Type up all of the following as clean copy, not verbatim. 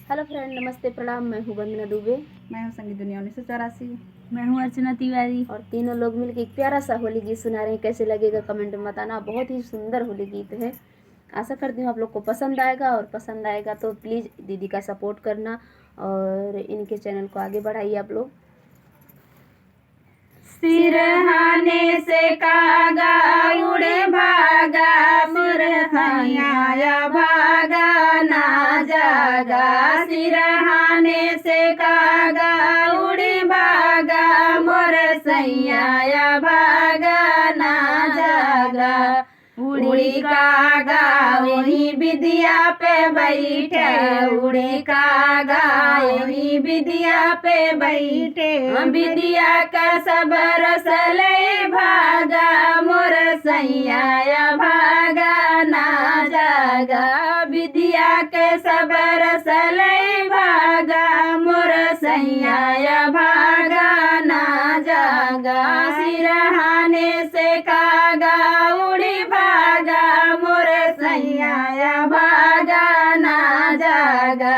Hello friend, नमस्ते, प्रणाम। मैं हूँ वंदना दुबे। मैं हूँ संगीत दुनिया 1984। मैं हूँ अर्चना तिवारी। और तीनों लोग मिलकर एक प्यारा सा होली गीत सुना रहे हैं। कैसे लगेगा कमेंट में बताना। बहुत ही सुंदर होली गीत है। आशा करती हूँ आप लोग को पसंद आएगा, और पसंद आएगा तो प्लीज़ दीदी का सपोर्ट करना और इनके चैनल को आगे बढ़ाइए आप लोग। सिरहाने से कागा उड़े भागा, सिरहाया भागा ना जागा। सिरहाने से कागा उड़े भागा, मोर सैया भागा ना जागा। उड़ी कागा वही विद्या पे बैठे, उड़ी कागा वही विद्या पे बैठे। विद्या का सब रसले भागा, मोर सैया भागा ना जागा। विद्या के सब रसले भागा, मोर सैया भागा ना जागा। सिरहाने से कागा उड़ी भागा, मोर सैया भागा ना जागा।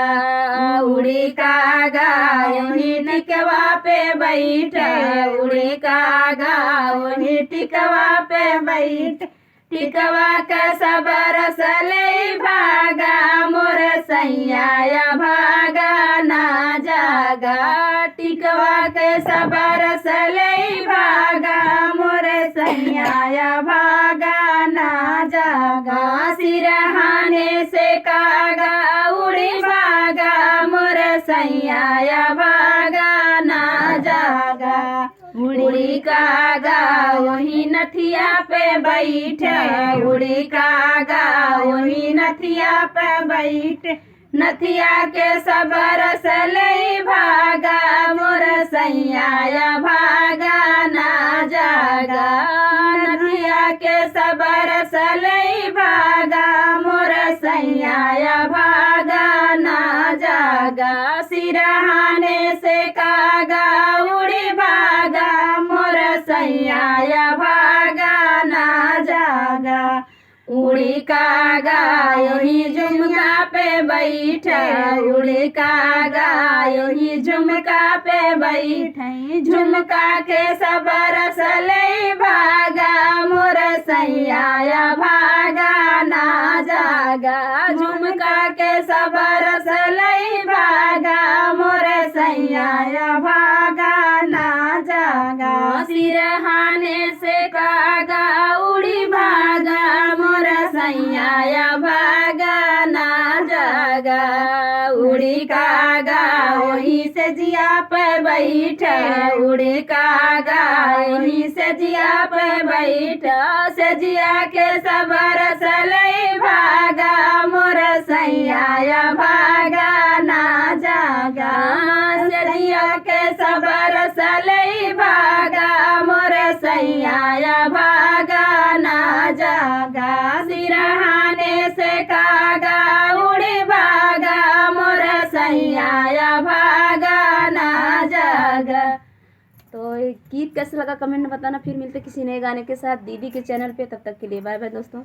उड़ी कागा वही टिकवा पे बैठे, उड़ी कागा वही टिकवा पे बैठ। टिकवा का सब रसले भागा, मोर सैया भागा ना जागा। टिकवा के सब रसले भागा, मोर सैया भागा ना जागा। सिरहाने से कागा उड़ी भागा, मोर सैया भागा ना जागा। उड़ी कागा वही नथिया पे बैठे, उड़ी कागा वही नथिया पे बैठ। नथिया के सब रसले भागा, मोर सैया भागा ना जागा। नथिया के सब रसले भागा, मोर सैया भागा ना जागा। सिरहाने से कागा उड़ी भागा, मोर सैया भागा ना जागा। उड़ी कागा यही झुमका पे बैठे, उड़ी कागा यही झुमका पे बैठे। झुमका के सब रसले भागा, मोर सैया भागा ना जागा। झुमका के सब रसले भागा, मोर सैया भागा ना जागा। सिरहाने से कागा उड़ी भागा, मोर सैया भागा ना जागा। उड़ी कागा वही से जिया पे बैठे, उड़ी कागा वही से जिया पे बैठे। से जिया के सब रसले भागा, मोर सैया भागा ना जागा। से जिया के सब रसले भागा, मोर सैया भागा ना जागा। सिरहाने से कागा उड़ी भागा, मोर सैया भागा ना जागा। तो ये गीत कैसे लगा कमेंट में बताना। फिर मिलते किसी नए गाने के साथ दीदी के चैनल पे। तब तक के लिए बाय बाय दोस्तों।